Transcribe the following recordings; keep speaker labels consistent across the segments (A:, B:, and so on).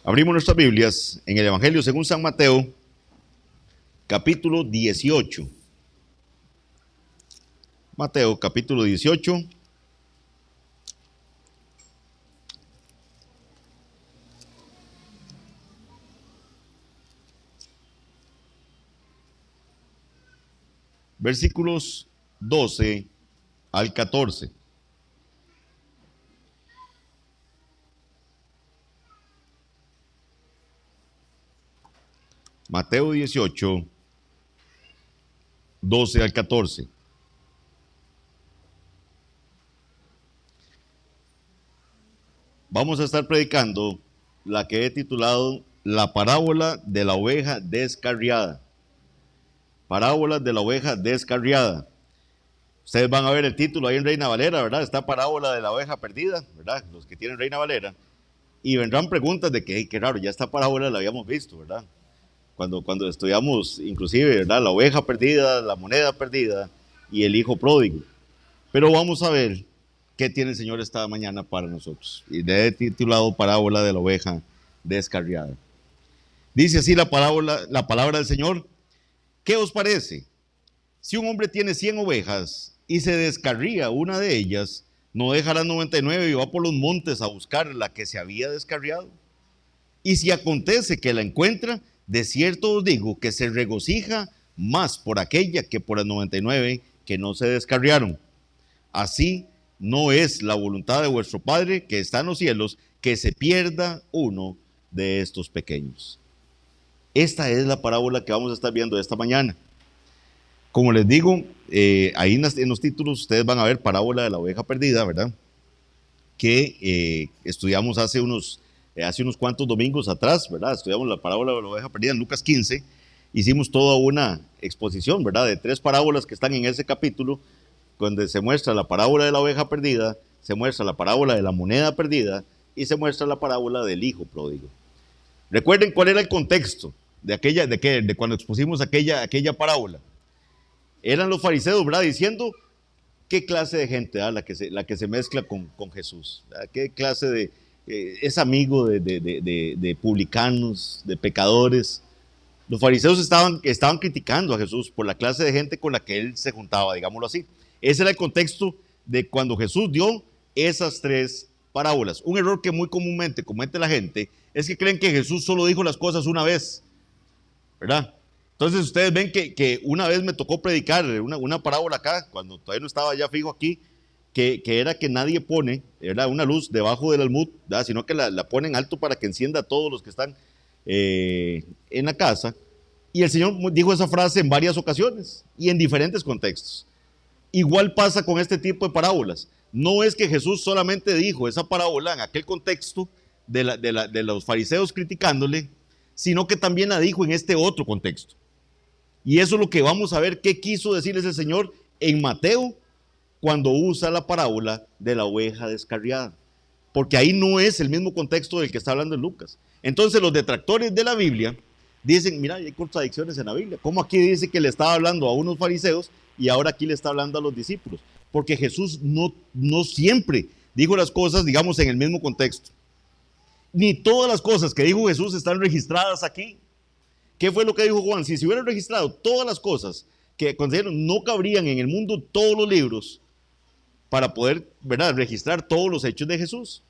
A: Abrimos nuestras Biblias en el Evangelio según San Mateo, capítulo 18. Mateo, capítulo 18. Versículos 12 al 14. Mateo 18, 12 al 14. Vamos a estar predicando la que he titulado La parábola de la oveja descarriada. Parábola de la oveja descarriada. Ustedes van a ver el título ahí en Reina Valera, ¿verdad? Está parábola de la oveja perdida, ¿verdad? Los que tienen Reina Valera. Y vendrán preguntas de que, qué raro, ya esta parábola la habíamos visto, ¿verdad? Cuando estudiamos, inclusive, ¿verdad? La oveja perdida, la moneda perdida y el hijo pródigo. Pero vamos a ver qué tiene el Señor esta mañana para nosotros. Y le he titulado Parábola de la oveja descarriada. Dice así la palabra del Señor. ¿Qué os parece? Si un hombre tiene 100 ovejas y se descarría una de ellas, ¿no dejará 99 y va por los montes a buscar la que se había descarriado? Y si acontece que la encuentra, de cierto os digo que se regocija más por aquella que por las 99 que no se descarriaron. Así no es la voluntad de vuestro Padre que está en los cielos, que se pierda uno de estos pequeños. Esta es la parábola que vamos a estar viendo esta mañana. Como les digo, ahí en los títulos ustedes van a ver parábola de la oveja perdida, ¿verdad? Que estudiamos hace unos cuantos domingos atrás, ¿verdad? Estudiamos la parábola de la oveja perdida en Lucas 15. Hicimos toda una exposición, ¿verdad? De 3 parábolas que están en ese capítulo, donde se muestra la parábola de la oveja perdida, se muestra la parábola de la moneda perdida y se muestra la parábola del hijo pródigo. Recuerden cuál era el contexto de cuando expusimos aquella parábola. Eran los fariseos, ¿verdad? Diciendo qué clase de gente, ¿verdad? La que se mezcla con Jesús, ¿verdad? Qué clase de es amigo de publicanos, de pecadores. Los fariseos estaban criticando a Jesús por la clase de gente con la que él se juntaba, digámoslo así. Ese era el contexto de cuando Jesús dio esas 3 parábolas. Un error que muy comúnmente comete la gente es que creen que Jesús solo dijo las cosas una vez, ¿verdad? Entonces ustedes ven que una vez me tocó predicar una parábola acá, cuando todavía no estaba ya fijo aquí, que era que nadie pone, ¿verdad?, una luz debajo del almud, ¿verdad?, sino que la ponen alto para que encienda a todos los que están en la casa. Y el Señor dijo esa frase en varias ocasiones y en diferentes contextos. Igual pasa con este tipo de parábolas. No es que Jesús solamente dijo esa parábola en aquel contexto de los fariseos criticándole, sino que también la dijo en este otro contexto. Y eso es lo que vamos a ver qué quiso decirles el Señor en Mateo cuando usa la parábola de la oveja descarriada. Porque ahí no es el mismo contexto del que está hablando en Lucas. Entonces los detractores de la Biblia dicen, mira, hay contradicciones en la Biblia. ¿Cómo aquí dice que le estaba hablando a unos fariseos y ahora aquí le está hablando a los discípulos? Porque Jesús no siempre dijo las cosas, digamos, en el mismo contexto. Ni todas las cosas que dijo Jesús están registradas aquí. ¿Qué fue lo que dijo Juan? Si se hubieran registrado todas las cosas que consideraron, no cabrían en el mundo todos los libros para poder, ¿verdad?, registrar todos los hechos de Jesús.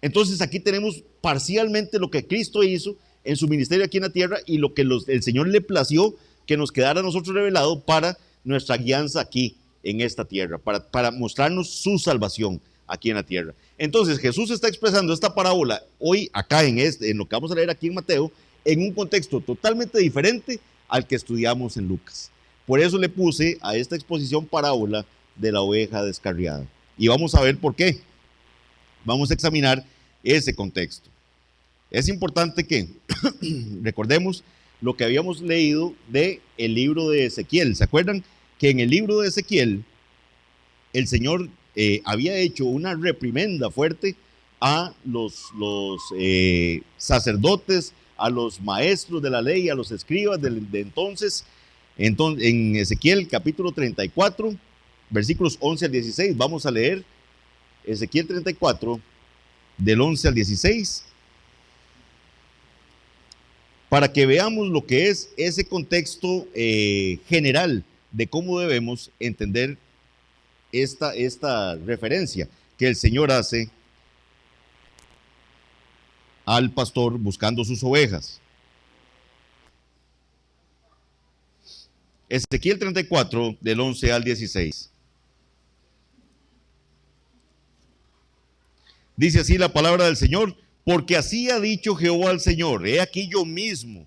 A: Entonces aquí tenemos parcialmente lo que Cristo hizo en su ministerio aquí en la tierra y lo que el Señor le plació que nos quedara a nosotros revelado para nuestra guianza aquí en esta tierra, para mostrarnos su salvación aquí en la tierra. Entonces Jesús está expresando esta parábola hoy acá en lo que vamos a leer aquí en Mateo, en un contexto totalmente diferente al que estudiamos en Lucas. Por eso le puse a esta exposición parábola de la oveja descarriada. Y vamos a ver por qué. Vamos a examinar ese contexto. Es importante que recordemos lo que habíamos leído del libro de Ezequiel. ¿Se acuerdan que en el libro de Ezequiel el Señor había hecho una reprimenda fuerte a los sacerdotes, a los maestros de la ley, a los escribas de entonces? En Ezequiel capítulo 34, versículos 11 al 16, vamos a leer Ezequiel 34, del 11 al 16. para que veamos lo que es ese contexto general de cómo debemos entender esta referencia que el Señor hace al pastor buscando sus ovejas. Ezequiel 34, del 11 al 16. Dice así la palabra del Señor: porque así ha dicho Jehová al Señor, he aquí yo mismo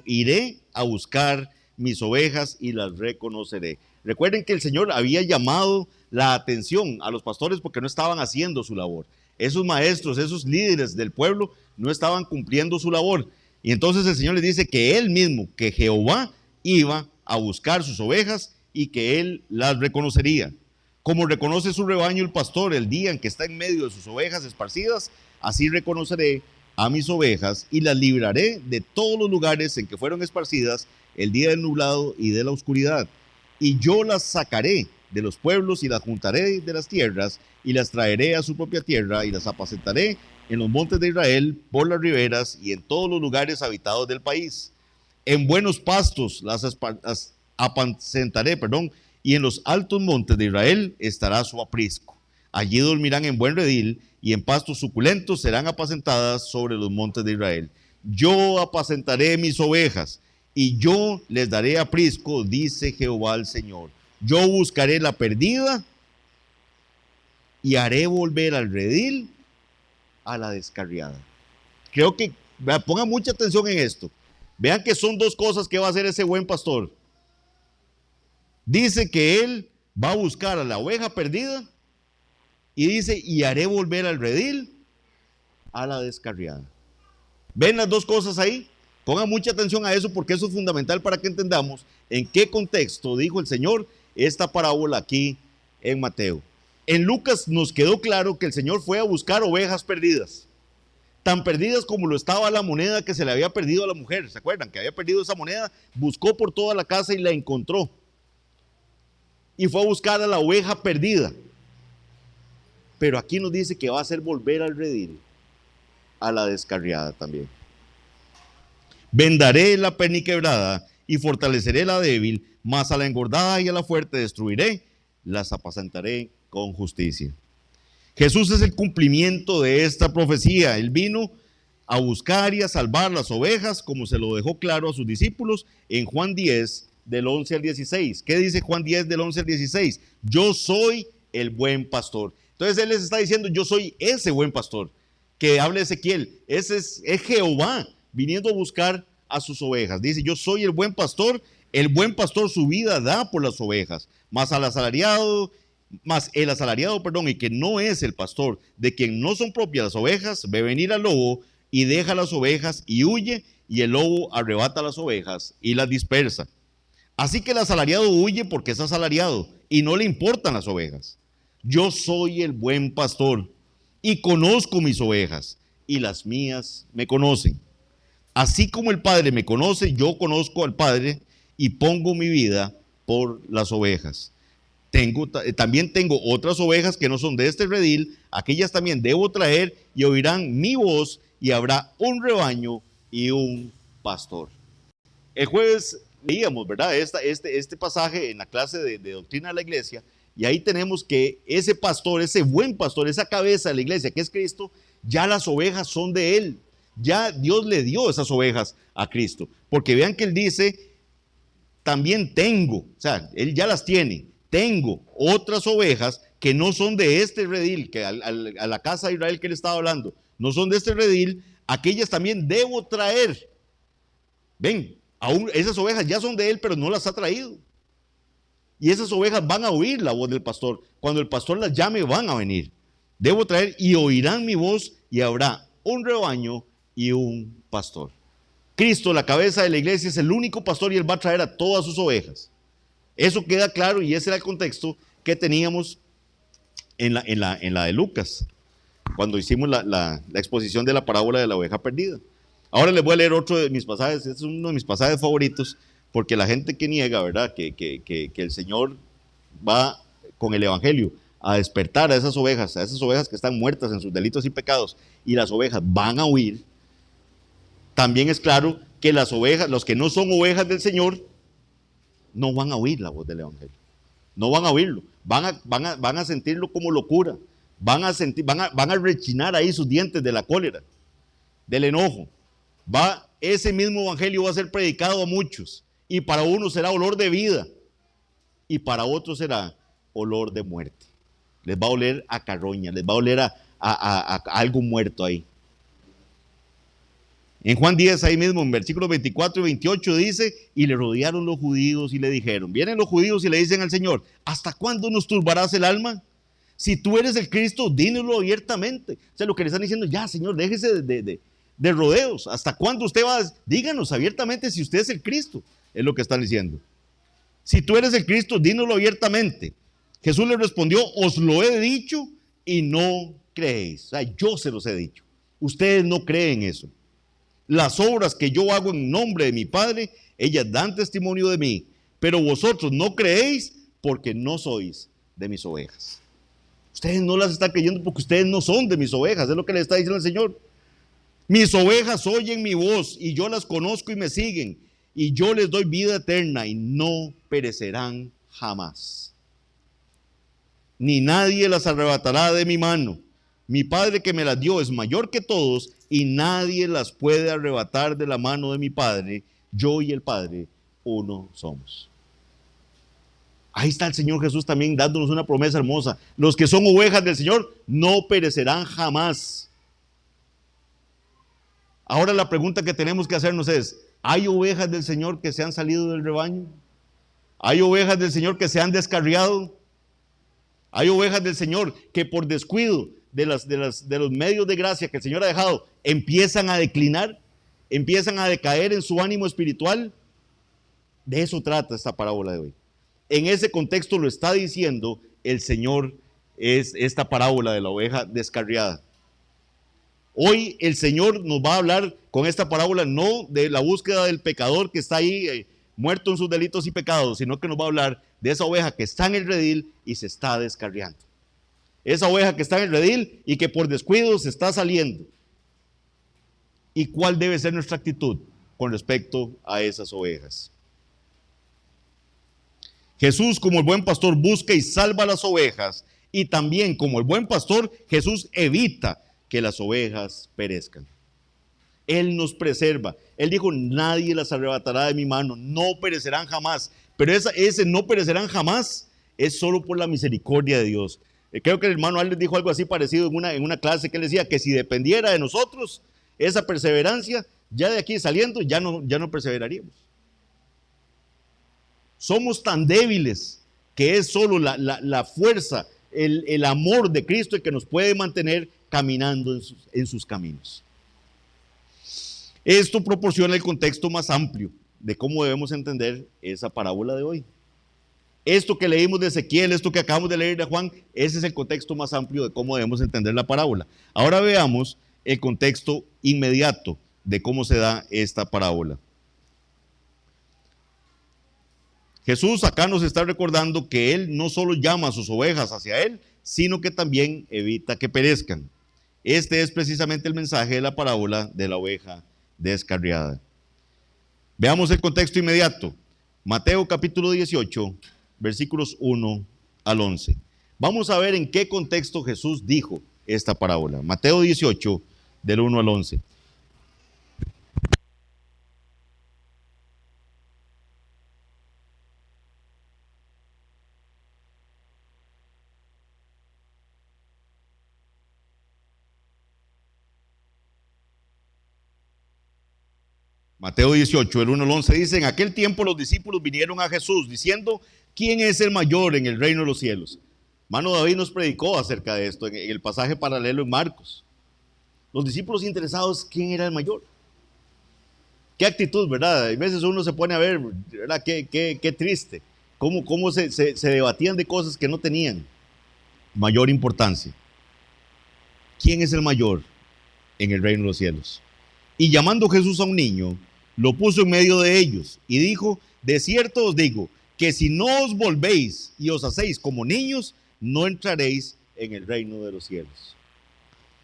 A: iré a buscar mis ovejas y las reconoceré. Recuerden que el Señor había llamado la atención a los pastores porque no estaban haciendo su labor. Esos maestros, esos líderes del pueblo no estaban cumpliendo su labor. Y entonces el Señor les dice que Él mismo, que Jehová, iba a buscar sus ovejas y que Él las reconocería. Como reconoce su rebaño el pastor el día en que está en medio de sus ovejas esparcidas, así reconoceré a mis ovejas y las libraré de todos los lugares en que fueron esparcidas el día del nublado y de la oscuridad. Y yo las sacaré de los pueblos y las juntaré de las tierras y las traeré a su propia tierra y las apacentaré en los montes de Israel, por las riberas y en todos los lugares habitados del país. En buenos pastos las apacentaré, y en los altos montes de Israel estará su aprisco. Allí dormirán en buen redil, y en pastos suculentos serán apacentadas sobre los montes de Israel. Yo apacentaré mis ovejas, y yo les daré aprisco, dice Jehová el Señor. Yo buscaré la perdida, y haré volver al redil a la descarriada. Creo que pongan mucha atención en esto. Vean que son dos cosas que va a hacer ese buen pastor. Dice que él va a buscar a la oveja perdida y dice, y haré volver al redil a la descarriada. ¿Ven las dos cosas ahí? Pongan mucha atención a eso porque eso es fundamental para que entendamos en qué contexto dijo el Señor esta parábola aquí en Mateo. En Lucas nos quedó claro que el Señor fue a buscar ovejas perdidas. Tan perdidas como lo estaba la moneda que se le había perdido a la mujer. ¿Se acuerdan? Que había perdido esa moneda, buscó por toda la casa y la encontró. Y fue a buscar a la oveja perdida. Pero aquí nos dice que va a hacer volver al redil a la descarriada también. Vendaré la perniquebrada y fortaleceré la débil, mas a la engordada y a la fuerte destruiré, las apacentaré con justicia. Jesús es el cumplimiento de esta profecía. Él vino a buscar y a salvar las ovejas, como se lo dejó claro a sus discípulos en Juan 10, del 11 al 16. ¿Qué dice Juan 10, del 11 al 16? Yo soy el buen pastor. Entonces Él les está diciendo, yo soy ese buen pastor que habla Ezequiel. Ese es Jehová viniendo a buscar a sus ovejas. Dice, yo soy el buen pastor su vida da por las ovejas, mas el asalariado, y que no es el pastor, de quien no son propias las ovejas, ve venir al lobo y deja las ovejas y huye, y el lobo arrebata las ovejas y las dispersa. Así que el asalariado huye porque es asalariado y no le importan las ovejas. Yo soy el buen pastor y conozco mis ovejas y las mías me conocen. Así como el Padre me conoce, yo conozco al Padre y pongo mi vida por las ovejas. También tengo otras ovejas que no son de este redil, aquellas también debo traer y oirán mi voz y habrá un rebaño y un pastor. El jueves leíamos, ¿verdad? Este pasaje en la clase de doctrina de la iglesia, y ahí tenemos que ese pastor, ese buen pastor, esa cabeza de la iglesia que es Cristo, ya las ovejas son de él. Ya Dios le dio esas ovejas a Cristo. Porque vean que él dice, también tengo, o sea, él ya las tiene. Tengo otras ovejas que no son de este redil, que a la casa de Israel que él estaba hablando, no son de este redil, aquellas también debo traer. Ven, aún esas ovejas ya son de él, pero no las ha traído. Y esas ovejas van a oír la voz del pastor. Cuando el pastor las llame, van a venir. Debo traer y oirán mi voz y habrá un rebaño y un pastor. Cristo, la cabeza de la iglesia, es el único pastor y él va a traer a todas sus ovejas. Eso queda claro y ese era el contexto que teníamos en la de Lucas, cuando hicimos la exposición de la parábola de la oveja perdida. Ahora les voy a leer otro de mis pasajes. Este es uno de mis pasajes favoritos, porque la gente que niega, ¿verdad?, que el Señor va con el evangelio a despertar a esas ovejas que están muertas en sus delitos y pecados, y las ovejas van a huir, también es claro que las ovejas, los que no son ovejas del Señor, no van a oír la voz del Evangelio. No van a oírlo. Van a sentirlo como locura. Van a rechinar ahí sus dientes de la cólera, del enojo. Ese mismo Evangelio va a ser predicado a muchos. Y para unos será olor de vida. Y para otros será olor de muerte. Les va a oler a carroña. Les va a oler a algo muerto ahí. En Juan 10, ahí mismo, en versículos 24 y 28 dice, y le rodearon los judíos y le dijeron, vienen los judíos y le dicen al Señor, ¿hasta cuándo nos turbarás el alma? Si tú eres el Cristo, dínoslo abiertamente. O sea, lo que le están diciendo, ya Señor, déjese de rodeos. ¿Hasta cuándo usted va? Díganos abiertamente si usted es el Cristo, es lo que están diciendo. Si tú eres el Cristo, dínoslo abiertamente. Jesús le respondió, os lo he dicho y no creéis. O sea, yo se los he dicho. Ustedes no creen eso. Las obras que yo hago en nombre de mi Padre, ellas dan testimonio de mí, pero vosotros no creéis porque no sois de mis ovejas. Ustedes no las están creyendo porque ustedes no son de mis ovejas, es lo que le está diciendo el Señor. Mis ovejas oyen mi voz y yo las conozco y me siguen, y yo les doy vida eterna y no perecerán jamás. Ni nadie las arrebatará de mi mano. Mi Padre que me las dio es mayor que todos y nadie las puede arrebatar de la mano de mi Padre. Yo y el Padre uno somos. Ahí está el Señor Jesús también dándonos una promesa hermosa. Los que son ovejas del Señor no perecerán jamás. Ahora la pregunta que tenemos que hacernos es, ¿hay ovejas del Señor que se han salido del rebaño? ¿Hay ovejas del Señor que se han descarriado? ¿Hay ovejas del Señor que por descuido de los medios de gracia que el Señor ha dejado, empiezan a declinar, empiezan a decaer en su ánimo espiritual? De eso trata esta parábola de hoy. En ese contexto lo está diciendo el Señor, es esta parábola de la oveja descarriada. Hoy el Señor nos va a hablar con esta parábola no de la búsqueda del pecador que está ahí muerto en sus delitos y pecados, sino que nos va a hablar de esa oveja que está en el redil y se está descarriando. Esa oveja que está en el redil y que por descuido se está saliendo. ¿Y cuál debe ser nuestra actitud con respecto a esas ovejas? Jesús, como el buen pastor, busca y salva a las ovejas, y también como el buen pastor, Jesús evita que las ovejas perezcan. Él nos preserva. Él dijo, nadie las arrebatará de mi mano, no perecerán jamás. Pero ese no perecerán jamás es solo por la misericordia de Dios. Creo que el hermano Alex dijo algo así parecido en una clase que él decía que si dependiera de nosotros, esa perseverancia, ya de aquí saliendo, ya no perseveraríamos. Somos tan débiles que es solo la fuerza, el amor de Cristo el que nos puede mantener caminando en sus caminos. Esto proporciona el contexto más amplio de cómo debemos entender esa parábola de hoy. Esto que leímos de Ezequiel, esto que acabamos de leer de Juan, ese es el contexto más amplio de cómo debemos entender la parábola. Ahora veamos el contexto inmediato de cómo se da esta parábola. Jesús acá nos está recordando que Él no solo llama a sus ovejas hacia Él, sino que también evita que perezcan. Este es precisamente el mensaje de la parábola de la oveja descarriada. Veamos el contexto inmediato. Mateo capítulo 18, versículos 1 al 11. Vamos a ver en qué contexto Jesús dijo esta parábola. Mateo 18, del 1 al 11. Mateo 18, el 1 al 11 dice, en aquel tiempo los discípulos vinieron a Jesús diciendo, ¿quién es el mayor en el reino de los cielos? Hermano David nos predicó acerca de esto en el pasaje paralelo en Marcos. Los discípulos interesados, ¿quién era el mayor? Qué actitud, ¿verdad? A veces uno se pone a ver, ¿verdad? Qué triste. Cómo se debatían de cosas que no tenían mayor importancia. ¿Quién es el mayor en el reino de los cielos? Y llamando Jesús a un niño, lo puso en medio de ellos y dijo, de cierto os digo, que si no os volvéis y os hacéis como niños, no entraréis en el reino de los cielos.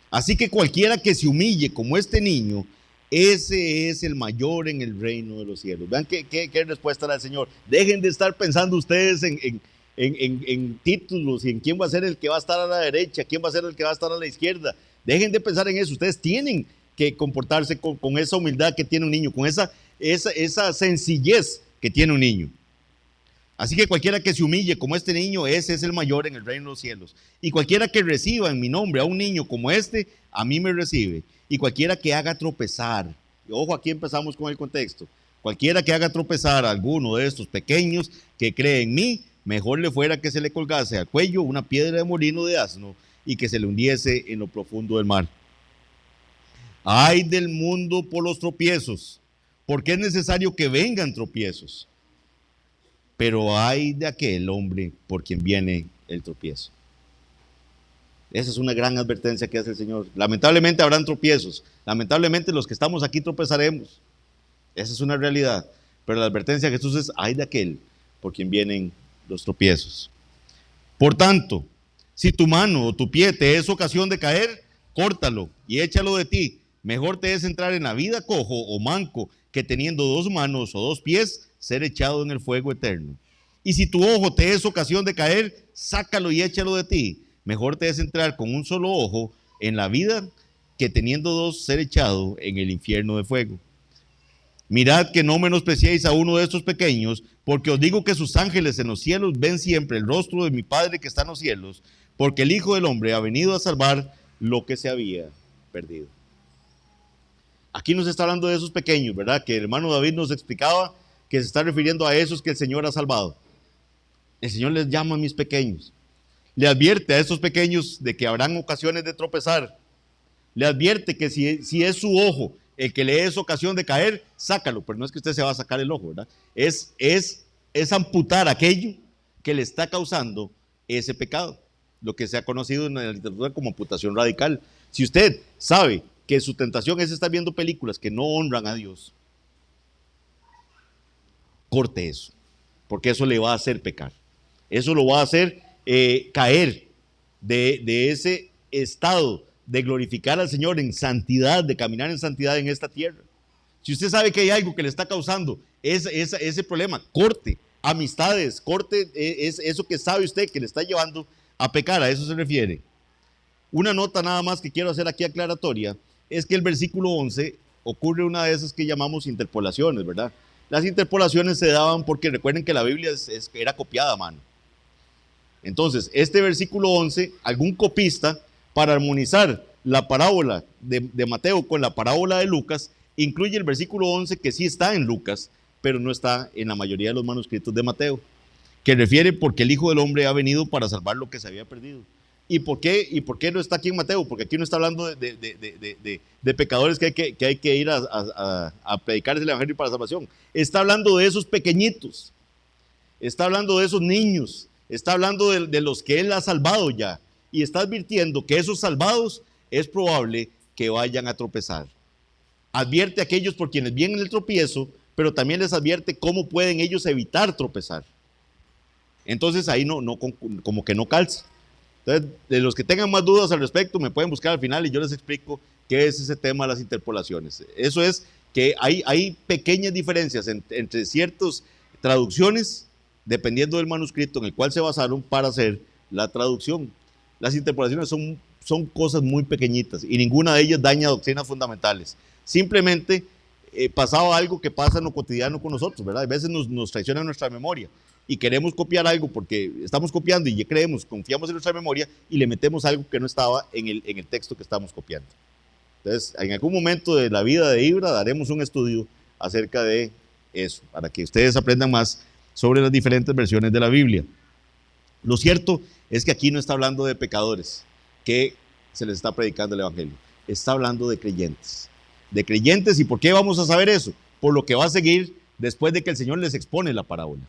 A: Así que cualquiera que se humille como este niño, ese es el mayor en el reino de los cielos. Vean qué respuesta da el Señor. Dejen de estar pensando ustedes en títulos y en quién va a ser el que va a estar a la derecha, quién va a ser el que va a estar a la izquierda. Dejen de pensar en eso. Ustedes tienen que comportarse con esa humildad que tiene un niño, con esa sencillez que tiene un niño. Así que cualquiera que se humille como este niño, ese es el mayor en el reino de los cielos. Y cualquiera que reciba en mi nombre a un niño como este, a mí me recibe. Y cualquiera que haga tropezar, y ojo, aquí empezamos con el contexto, cualquiera que haga tropezar a alguno de estos pequeños que cree en mí, mejor le fuera que se le colgase al cuello una piedra de molino de asno y que se le hundiese en lo profundo del mar. Ay del mundo por los tropiezos, porque es necesario que vengan tropiezos. Pero ay de aquel hombre por quien viene el tropiezo. Esa es una gran advertencia que hace el Señor. Lamentablemente habrán tropiezos. Lamentablemente los que estamos aquí tropezaremos. Esa es una realidad. Pero la advertencia de Jesús es: ay de aquel por quien vienen los tropiezos. Por tanto, si tu mano o tu pie te es ocasión de caer, córtalo y échalo de ti. Mejor te es entrar en la vida cojo o manco que teniendo 2 manos o 2 pies ser echado en el fuego eterno. Y si tu ojo te es ocasión de caer, sácalo y échalo de ti. Mejor te es entrar con un solo ojo en la vida que teniendo 2 ser echado en el infierno de fuego. Mirad que no menospreciéis a uno de estos pequeños, porque os digo que sus ángeles en los cielos ven siempre el rostro de mi Padre que está en los cielos, porque el Hijo del Hombre ha venido a salvar lo que se había perdido. Aquí nos está hablando de esos pequeños, ¿verdad? Que el hermano David nos explicaba que se está refiriendo a esos que el Señor ha salvado. El Señor les llama a mis pequeños. Le advierte a esos pequeños de que habrán ocasiones de tropezar. Le advierte que si es su ojo el que le es ocasión de caer, sácalo. Pero no es que usted se va a sacar el ojo, ¿verdad? Es amputar aquello que le está causando ese pecado. Lo que se ha conocido en la literatura como amputación radical. Si usted sabe que su tentación es estar viendo películas que no honran a Dios, corte eso, porque eso le va a hacer pecar. Eso lo va a hacer caer de ese estado de glorificar al Señor en santidad, de caminar en santidad en esta tierra. Si usted sabe que hay algo que le está causando ese problema, corte amistades, corte eso que sabe usted que le está llevando a pecar. A eso se refiere. Una nota nada más que quiero hacer aquí aclaratoria es que el versículo 11 ocurre una de esas que llamamos interpolaciones, ¿verdad? Las interpolaciones se daban porque recuerden que la Biblia era copiada a mano. Entonces, este versículo 11, algún copista, para armonizar la parábola de Mateo con la parábola de Lucas, incluye el versículo 11 que sí está en Lucas, pero no está en la mayoría de los manuscritos de Mateo, que refiere porque el Hijo del Hombre ha venido para salvar lo que se había perdido. ¿Y por qué no está aquí en Mateo? Porque aquí no está hablando de pecadores que hay que ir a predicarles el Evangelio para la salvación. Está hablando de esos pequeñitos, está hablando de esos niños, está hablando de los que Él ha salvado ya, y está advirtiendo que esos salvados es probable que vayan a tropezar. Advierte a aquellos por quienes vienen el tropiezo, pero también les advierte cómo pueden ellos evitar tropezar. Entonces ahí como que no calza. Entonces, de los que tengan más dudas al respecto, me pueden buscar al final y yo les explico qué es ese tema de las interpolaciones. Eso es que hay pequeñas diferencias entre ciertas traducciones, dependiendo del manuscrito en el cual se basaron para hacer la traducción. Las interpolaciones son cosas muy pequeñitas y ninguna de ellas daña doctrinas fundamentales. Simplemente pasaba algo que pasa en lo cotidiano con nosotros, ¿verdad? A veces nos traiciona nuestra memoria y queremos copiar algo porque estamos copiando y ya confiamos en nuestra memoria y le metemos algo que no estaba en el texto que estamos copiando. Entonces, en algún momento de la vida de Ibra daremos un estudio acerca de eso, para que ustedes aprendan más sobre las diferentes versiones de la Biblia. Lo cierto es que aquí no está hablando de pecadores que se les está predicando el Evangelio, está hablando de creyentes. De creyentes, ¿y por qué vamos a saber eso? Por lo que va a seguir después de que el Señor les expone la parábola.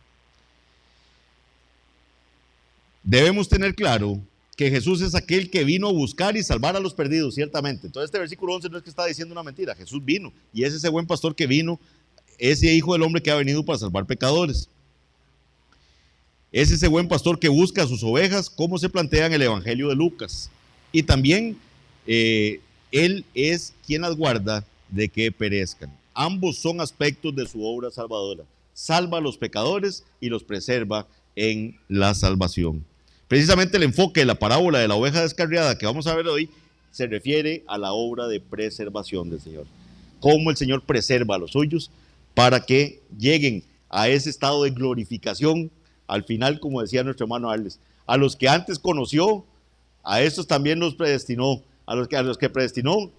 A: Debemos tener claro que Jesús es aquel que vino a buscar y salvar a los perdidos, ciertamente. Entonces este versículo 11 no es que está diciendo una mentira. Jesús vino y es ese buen pastor que vino, ese Hijo del Hombre que ha venido para salvar pecadores. Es ese buen pastor que busca a sus ovejas, como se plantea en el Evangelio de Lucas. Y también Él es quien las guarda de que perezcan. Ambos son aspectos de su obra salvadora. Salva a los pecadores y los preserva en la salvación. Precisamente el enfoque de la parábola de la oveja descarriada que vamos a ver hoy se refiere a la obra de preservación del Señor. Cómo el Señor preserva a los suyos para que lleguen a ese estado de glorificación al final, como decía nuestro hermano Arles. A los que antes conoció, a estos también los predestinó. A los que predestinó,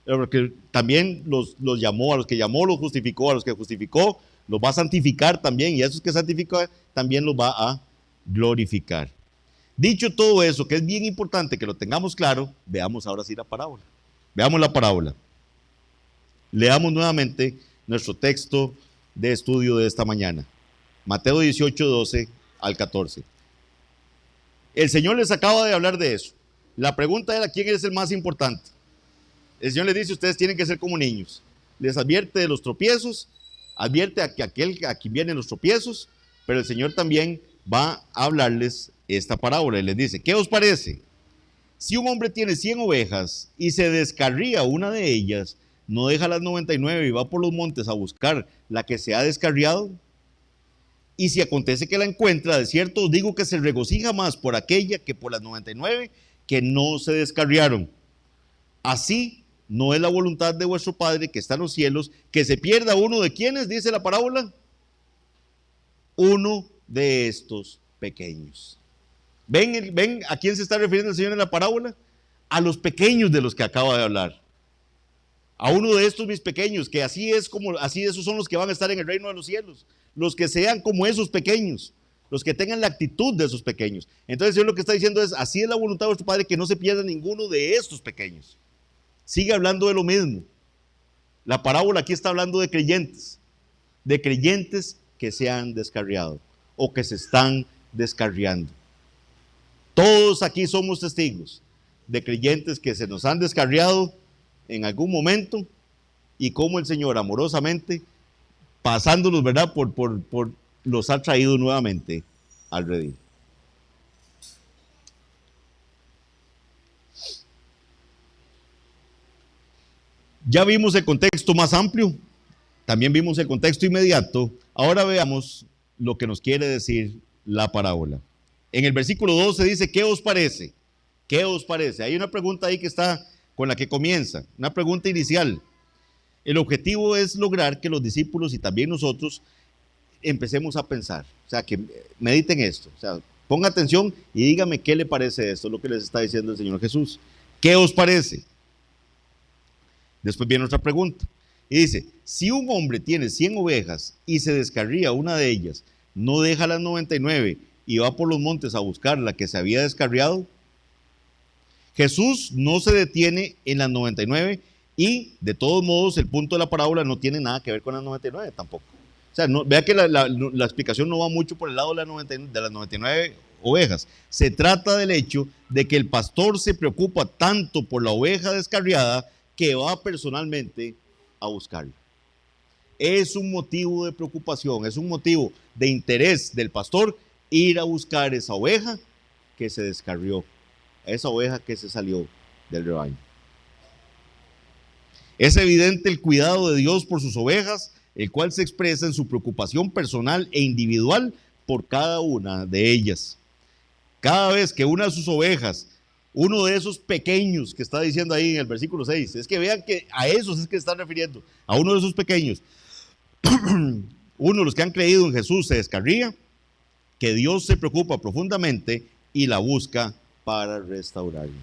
A: porque también los llamó. A los que llamó los justificó. A los que justificó los va a santificar también. Y a esos que santificó también los va a glorificar. Dicho todo eso, que es bien importante que lo tengamos claro, veamos ahora sí la parábola. Veamos la parábola. Leamos nuevamente nuestro texto de estudio de esta mañana. Mateo 18, 12 al 14. El Señor les acaba de hablar de eso. La pregunta era, ¿quién es el más importante? El Señor les dice, ustedes tienen que ser como niños. Les advierte de los tropiezos, advierte a quien vienen los tropiezos, pero el Señor también va a hablarles esta parábola y les dice, ¿qué os parece? Si un hombre tiene 100 ovejas y se descarría una de ellas, ¿no deja las 99 y va por los montes a buscar la que se ha descarriado? Y si acontece que la encuentra, de cierto os digo que se regocija más por aquella que por las 99 que no se descarriaron. Así no es la voluntad de vuestro Padre que está en los cielos, que se pierda uno de quienes, dice la parábola, uno de estos pequeños. ¿Ven a quién se está refiriendo el Señor en la parábola? A los pequeños de los que acaba de hablar. A uno de estos mis pequeños, que así esos son los que van a estar en el reino de los cielos. Los que sean como esos pequeños, los que tengan la actitud de esos pequeños. Entonces el Señor lo que está diciendo es, así es la voluntad de vuestro Padre, que no se pierda ninguno de estos pequeños. Sigue hablando de lo mismo. La parábola aquí está hablando de creyentes que se han descarriado o que se están descarriando. Todos aquí somos testigos de creyentes que se nos han descarriado en algún momento y cómo el Señor amorosamente, pasándolos, ¿verdad?, por los ha traído nuevamente al redil. Ya vimos el contexto más amplio, también vimos el contexto inmediato. Ahora veamos lo que nos quiere decir la parábola. En el versículo 12 dice, ¿qué os parece? ¿Qué os parece? Hay una pregunta ahí que está con la que comienza, una pregunta inicial. El objetivo es lograr que los discípulos y también nosotros empecemos a pensar, o sea, que mediten esto, o sea, ponga atención y dígame qué le parece esto, lo que les está diciendo el Señor Jesús. ¿Qué os parece? Después viene otra pregunta y dice, si un hombre tiene 100 ovejas y se descarría una de ellas, ¿no deja las 99 y va por los montes a buscar la que se había descarriado? Jesús no se detiene en las 99 y de todos modos el punto de la parábola no tiene nada que ver con las 99 tampoco. O sea, vea que la explicación no va mucho por el lado de las 99 ovejas. Se trata del hecho de que el pastor se preocupa tanto por la oveja descarriada que va personalmente a buscarla. Es un motivo de preocupación, es un motivo de interés del pastor ir a buscar esa oveja que se descarrió, esa oveja que se salió del rebaño. Es evidente el cuidado de Dios por sus ovejas, el cual se expresa en su preocupación personal e individual por cada una de ellas. Cada vez que una de sus ovejas, uno de esos pequeños que está diciendo ahí en el versículo 6, es que vean que a esos es que está refiriendo, a uno de esos pequeños, uno de los que han creído en Jesús se descarría, que Dios se preocupa profundamente y la busca para restaurarla.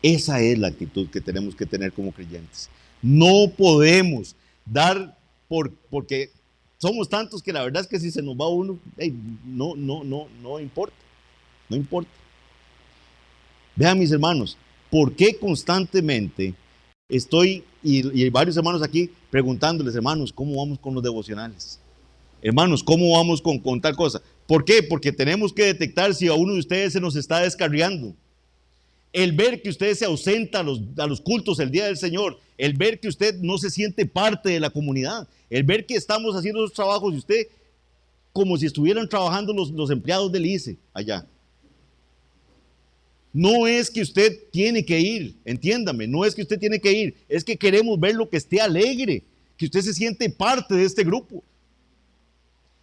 A: Esa es la actitud que tenemos que tener como creyentes. No podemos dar porque somos tantos que la verdad es que si se nos va uno, no importa. No importa. Vean, mis hermanos, ¿por qué constantemente estoy, y varios hermanos aquí, preguntándoles, hermanos, ¿cómo vamos con los devocionales? Hermanos, ¿cómo vamos con tal cosa? ¿Por qué? Porque tenemos que detectar si a uno de ustedes se nos está descarriando. El ver que usted se ausenta a los cultos el día del Señor, el ver que usted no se siente parte de la comunidad, el ver que estamos haciendo los trabajos y usted como si estuvieran trabajando los empleados del ICE allá. No es que usted tiene que ir, entiéndame, no es que usted tiene que ir, es que queremos verlo que esté alegre, que usted se siente parte de este grupo.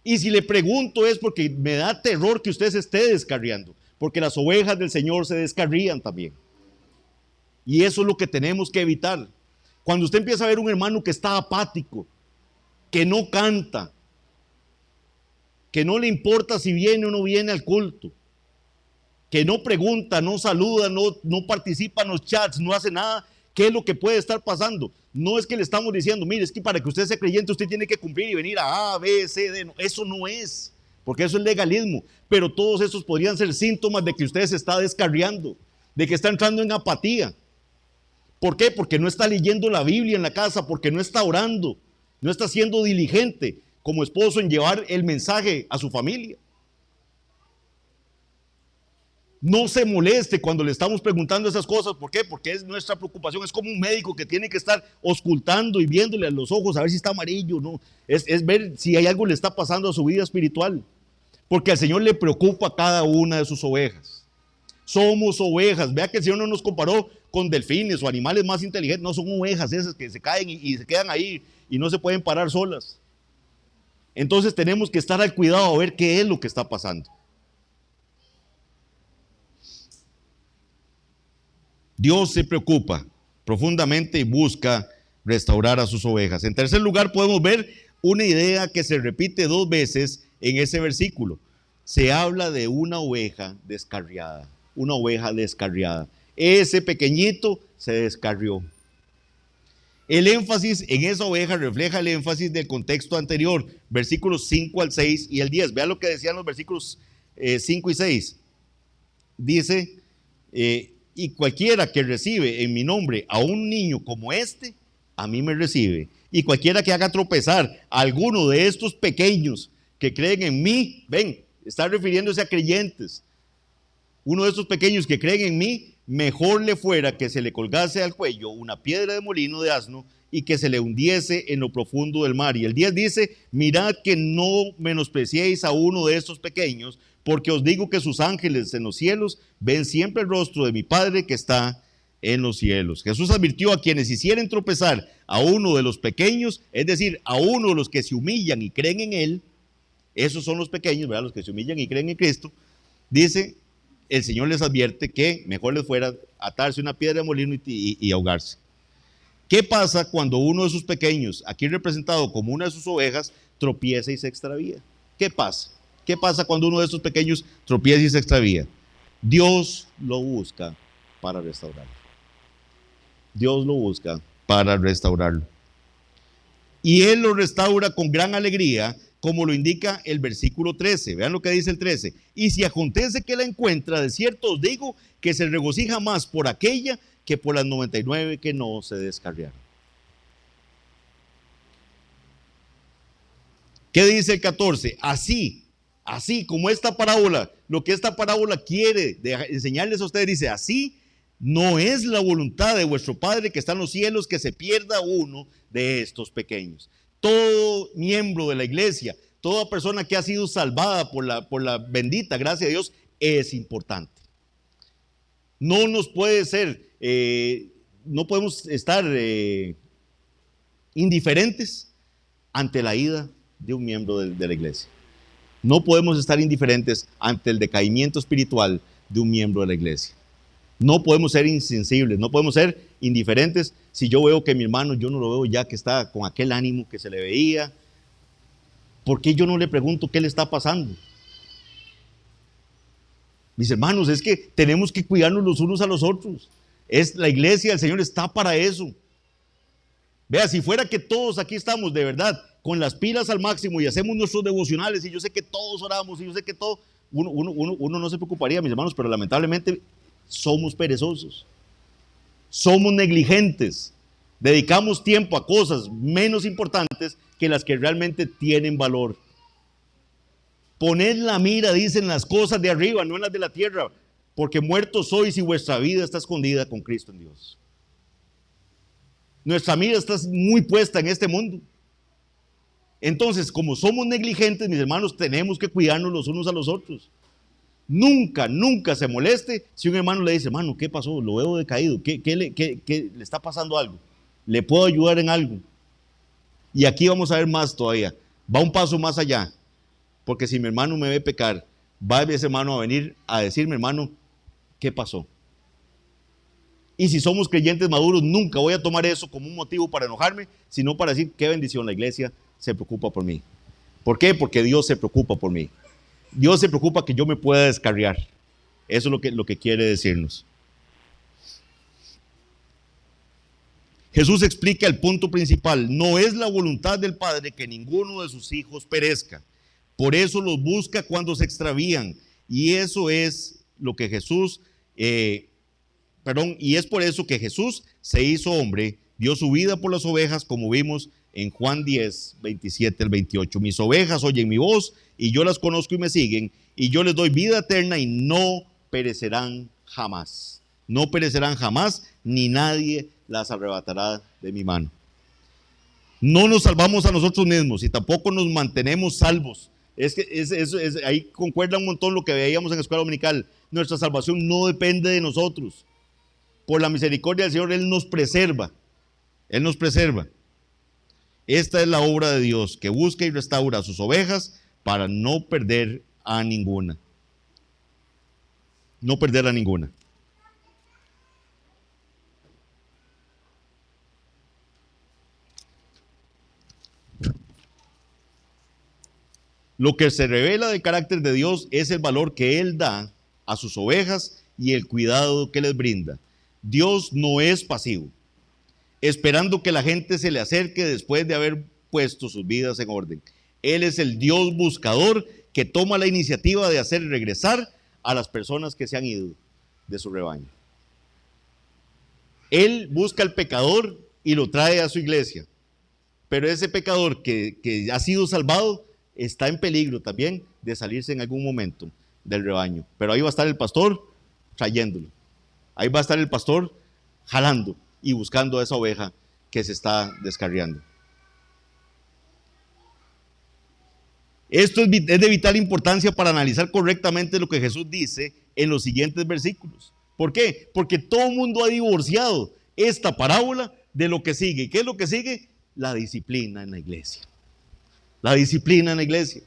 A: Y si le pregunto es porque me da terror que usted se esté descarriando, porque las ovejas del Señor se descarrían también. Y eso es lo que tenemos que evitar. Cuando usted empieza a ver un hermano que está apático, que no canta, que no le importa si viene o no viene al culto, que no pregunta, no saluda, no participa en los chats, no hace nada, ¿qué es lo que puede estar pasando? No es que le estamos diciendo, mire, es que para que usted sea creyente usted tiene que cumplir y venir a B, C, D. No, eso no es, porque eso es legalismo. Pero todos esos podrían ser síntomas de que usted se está descarriando, de que está entrando en apatía. ¿Por qué? Porque no está leyendo la Biblia en la casa, porque no está orando, no está siendo diligente como esposo en llevar el mensaje a su familia. No se moleste cuando le estamos preguntando esas cosas. ¿Por qué? Porque es nuestra preocupación. Es como un médico que tiene que estar auscultando y viéndole a los ojos a ver si está amarillo, ¿no? Es ver si hay algo que le está pasando a su vida espiritual. Porque al Señor le preocupa a cada una de sus ovejas. Somos ovejas. Vea que el Señor no nos comparó con delfines o animales más inteligentes. No, son ovejas esas que se caen y se quedan ahí y no se pueden parar solas. Entonces tenemos que estar al cuidado a ver qué es lo que está pasando. Dios se preocupa profundamente y busca restaurar a sus ovejas. En tercer lugar, podemos ver una idea que se repite 2 veces en ese versículo. Se habla de una oveja descarriada, una oveja descarriada. Ese pequeñito se descarrió. El énfasis en esa oveja refleja el énfasis del contexto anterior, versículos 5 al 6 y el 10. Vean lo que decían los versículos 5 y 6. Dice, y cualquiera que recibe en mi nombre a un niño como este, a mí me recibe. Y cualquiera que haga tropezar a alguno de estos pequeños que creen en mí, ven, está refiriéndose a creyentes. Uno de estos pequeños que creen en mí, mejor le fuera que se le colgase al cuello una piedra de molino de asno y que se le hundiese en lo profundo del mar. Y el 10 dice, mirad que no menospreciéis a uno de estos pequeños, porque os digo que sus ángeles en los cielos ven siempre el rostro de mi Padre que está en los cielos. Jesús advirtió a quienes hicieren tropezar a uno de los pequeños, es decir, a uno de los que se humillan y creen en Él. Esos son los pequeños, ¿verdad? Los que se humillan y creen en Cristo. Dice, el Señor les advierte que mejor les fuera atarse una piedra de molino y ahogarse. ¿Qué pasa cuando uno de sus pequeños, aquí representado como una de sus ovejas, tropieza y se extravía? ¿Qué pasa? ¿Qué pasa cuando uno de estos pequeños tropieza y se extravía? Dios lo busca para restaurarlo. Dios lo busca para restaurarlo. Y Él lo restaura con gran alegría, como lo indica el versículo 13. Vean lo que dice el 13. Y si acontece que la encuentra, de cierto os digo que se regocija más por aquella que por las 99 que no se descarriaron. ¿Qué dice el 14? Así como esta parábola, lo que esta parábola quiere enseñarles a ustedes, dice, así no es la voluntad de vuestro Padre que está en los cielos que se pierda uno de estos pequeños. Todo miembro de la iglesia, toda persona que ha sido salvada por la bendita gracia de Dios es importante. No nos puede ser, no podemos estar indiferentes ante la ida de un miembro de la iglesia. No podemos estar indiferentes ante el decaimiento espiritual de un miembro de la iglesia. No podemos ser insensibles, no podemos ser indiferentes. Si yo veo que mi hermano, yo no lo veo ya que está con aquel ánimo que se le veía, ¿por qué yo no le pregunto qué le está pasando? Mis hermanos, es que tenemos que cuidarnos los unos a los otros. La iglesia del Señor está para eso. Vea, si fuera que todos aquí estamos de verdad con las pilas al máximo y hacemos nuestros devocionales, y yo sé que todos oramos, y yo sé que todo, uno no se preocuparía, mis hermanos, pero lamentablemente somos perezosos, somos negligentes, dedicamos tiempo a cosas menos importantes que las que realmente tienen valor. Poned la mira, dicen, las cosas de arriba, no en las de la tierra, porque muertos sois y vuestra vida está escondida con Cristo en Dios. Nuestra mira está muy puesta en este mundo. Entonces, como somos negligentes, mis hermanos, tenemos que cuidarnos los unos a los otros. Nunca, nunca se moleste si un hermano le dice, hermano, ¿qué pasó? Lo veo decaído, ¿qué le está pasando algo? ¿Le puedo ayudar en algo? Y aquí vamos a ver más todavía. Va un paso más allá. Porque si mi hermano me ve pecar, va ese hermano a venir a decirme, hermano, ¿qué pasó? Y si somos creyentes maduros, nunca voy a tomar eso como un motivo para enojarme, sino para decir, qué bendición, la iglesia se preocupa por mí. ¿Por qué? Porque Dios se preocupa por mí. Dios se preocupa que yo me pueda descarriar. Eso es lo que quiere decirnos. Jesús explica el punto principal. No es la voluntad del Padre que ninguno de sus hijos perezca. Por eso los busca cuando se extravían. Y eso es lo que Jesús, y es por eso que Jesús se hizo hombre, dio su vida por las ovejas, como vimos en Juan 10, 27 al 28. Mis ovejas oyen mi voz, y yo las conozco y me siguen, y yo les doy vida eterna y no perecerán jamás. No perecerán jamás, ni nadie las arrebatará de mi mano. No nos salvamos a nosotros mismos y tampoco nos mantenemos salvos. Ahí concuerda un montón lo que veíamos en la escuela dominical. Nuestra salvación no depende de nosotros. Por la misericordia del Señor, Él nos preserva. Él nos preserva. Esta es la obra de Dios, que busca y restaura a sus ovejas para no perder a ninguna. No perder a ninguna. Lo que se revela del carácter de Dios es el valor que Él da a sus ovejas y el cuidado que les brinda. Dios no es pasivo, esperando que la gente se le acerque después de haber puesto sus vidas en orden. Él es el Dios buscador que toma la iniciativa de hacer regresar a las personas que se han ido de su rebaño. Él busca al pecador y lo trae a su iglesia. Pero ese pecador que ha sido salvado está en peligro también de salirse en algún momento del rebaño. Pero ahí va a estar el pastor trayéndolo. Ahí va a estar el pastor jalando y buscando a esa oveja que se está descarriando. Esto es de vital importancia para analizar correctamente lo que Jesús dice en los siguientes versículos. ¿Por qué? Porque todo el mundo ha divorciado esta parábola de lo que sigue. ¿Y qué es lo que sigue? La disciplina en la iglesia. La disciplina en la iglesia.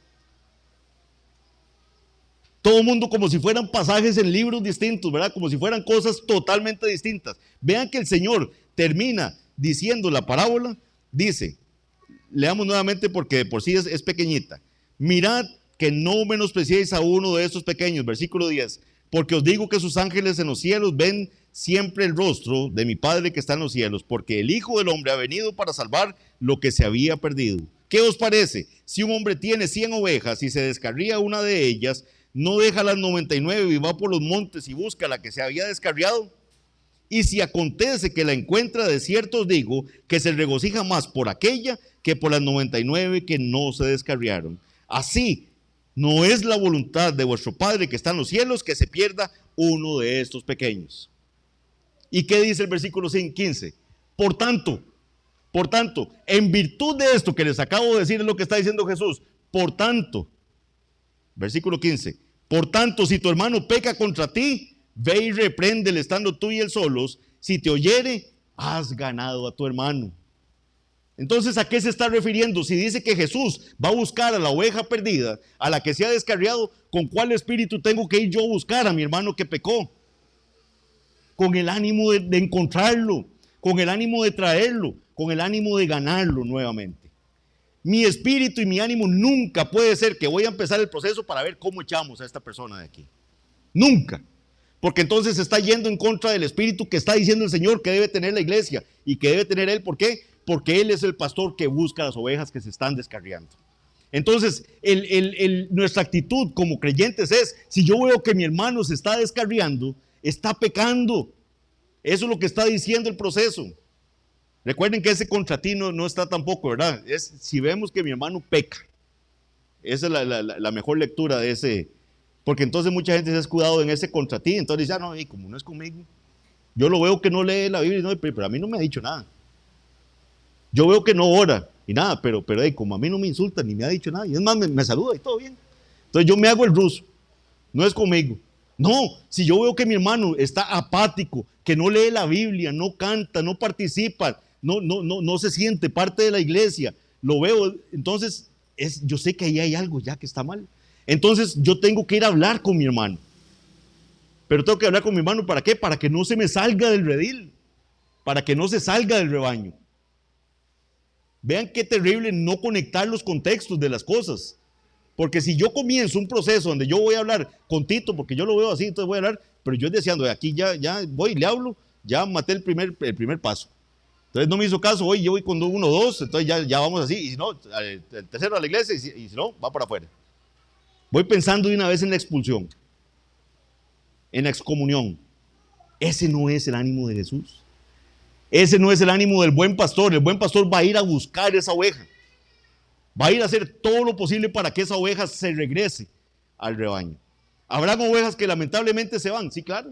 A: Todo el mundo como si fueran pasajes en libros distintos, ¿verdad? Como si fueran cosas totalmente distintas. Vean que el Señor termina diciendo la parábola, dice, leamos nuevamente porque de por sí es pequeñita. Mirad que no menospreciéis a uno de estos pequeños, versículo 10, porque os digo que sus ángeles en los cielos ven siempre el rostro de mi Padre que está en los cielos, porque el Hijo del Hombre ha venido para salvar lo que se había perdido. ¿Qué os parece? Si un hombre tiene 100 ovejas y se descarría una de ellas, ¿no deja las 99 y va por los montes y busca la que se había descarriado? Y si acontece que la encuentra, de cierto os digo que se regocija más por aquella que por las 99 que no se descarriaron. Así, no es la voluntad de vuestro Padre que está en los cielos que se pierda uno de estos pequeños. ¿Y qué dice el versículo 15? Por tanto, en virtud de esto que les acabo de decir es lo que está diciendo Jesús. Por tanto, versículo 15, por tanto, si tu hermano peca contra ti, ve y repréndele estando tú y él solos. Si te oyere, has ganado a tu hermano. Entonces, ¿a qué se está refiriendo? Si dice que Jesús va a buscar a la oveja perdida, a la que se ha descarriado, ¿con cuál espíritu tengo que ir yo a buscar a mi hermano que pecó? Con el ánimo de encontrarlo, con el ánimo de traerlo, con el ánimo de ganarlo nuevamente. Mi espíritu y mi ánimo nunca puede ser que voy a empezar el proceso para ver cómo echamos a esta persona de aquí. Nunca. Porque entonces está yendo en contra del espíritu que está diciendo el Señor que debe tener la iglesia y que debe tener Él. ¿Por qué? Porque Él es el pastor que busca las ovejas que se están descarriando. Entonces, nuestra actitud como creyentes es, si yo veo que mi hermano se está descarriando, está pecando. Eso es lo que está diciendo el proceso. Recuerden que ese contra ti no está tampoco, ¿verdad? Es si vemos que mi hermano peca. Esa es la mejor lectura de ese. Porque entonces mucha gente se ha escudado en ese contra ti. Entonces dice, no, y como no es conmigo. Yo lo veo que no lee la Biblia, no, pero a mí no me ha dicho nada. Yo veo que no ora y nada, pero como a mí no me insulta ni me ha dicho nada. Y es más, me saluda y todo bien. Entonces yo me hago el ruso. no es conmigo. No, si yo veo que mi hermano está apático, que no lee la Biblia, no canta, no participa, no se siente parte de la iglesia, lo veo, entonces yo sé que ahí hay algo ya que está mal. Entonces yo tengo que ir a hablar con mi hermano. Pero tengo que hablar con mi hermano, ¿para qué? Para que no se me salga del redil, para que no se salga del rebaño. Vean qué terrible no conectar los contextos de las cosas. Porque si yo comienzo un proceso donde yo voy a hablar con Tito, porque yo lo veo así, entonces voy a hablar, pero yo deseando, aquí ya voy, le hablo, ya maté el primer paso. Entonces no me hizo caso, hoy yo voy con 1 o 2, entonces ya vamos así, y si no, el tercero a la iglesia, y si no, va para afuera. Voy pensando de una vez en la expulsión, en la excomunión. Ese no es el ánimo de Jesús. Ese no es el ánimo del buen pastor. El buen pastor va a ir a buscar esa oveja. Va a ir a hacer todo lo posible para que esa oveja se regrese al rebaño. ¿Habrán ovejas que lamentablemente se van? Sí, claro.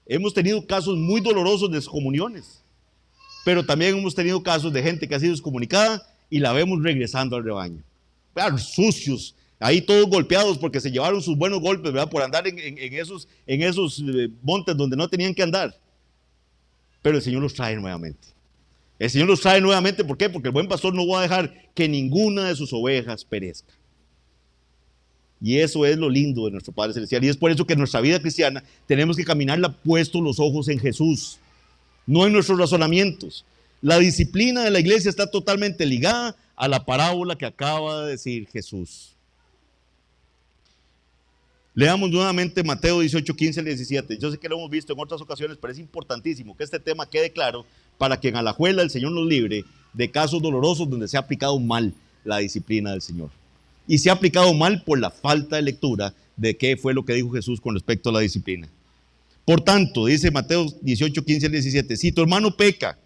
A: Hemos tenido casos muy dolorosos de excomuniones, pero también hemos tenido casos de gente que ha sido excomunicada y la vemos regresando al rebaño. Claro, sucios, ahí todos golpeados porque se llevaron sus buenos golpes, ¿verdad? Por andar en esos montes donde no tenían que andar. Pero el Señor los trae nuevamente. El Señor los trae nuevamente, ¿por qué? Porque el buen pastor no va a dejar que ninguna de sus ovejas perezca. Y eso es lo lindo de nuestro Padre Celestial. Y es por eso que en nuestra vida cristiana tenemos que caminarla puestos los ojos en Jesús, no en nuestros razonamientos. La disciplina de la iglesia está totalmente ligada a la parábola que acaba de decir Jesús. Leamos nuevamente Mateo 18, 15 al 17. Yo sé que lo hemos visto en otras ocasiones, pero es importantísimo que este tema quede claro para que en Alajuela el Señor nos libre de casos dolorosos donde se ha aplicado mal la disciplina del Señor. Y se ha aplicado mal por la falta de lectura de qué fue lo que dijo Jesús con respecto a la disciplina. Por tanto, dice Mateo 18, 15 al 17, si tu hermano peca,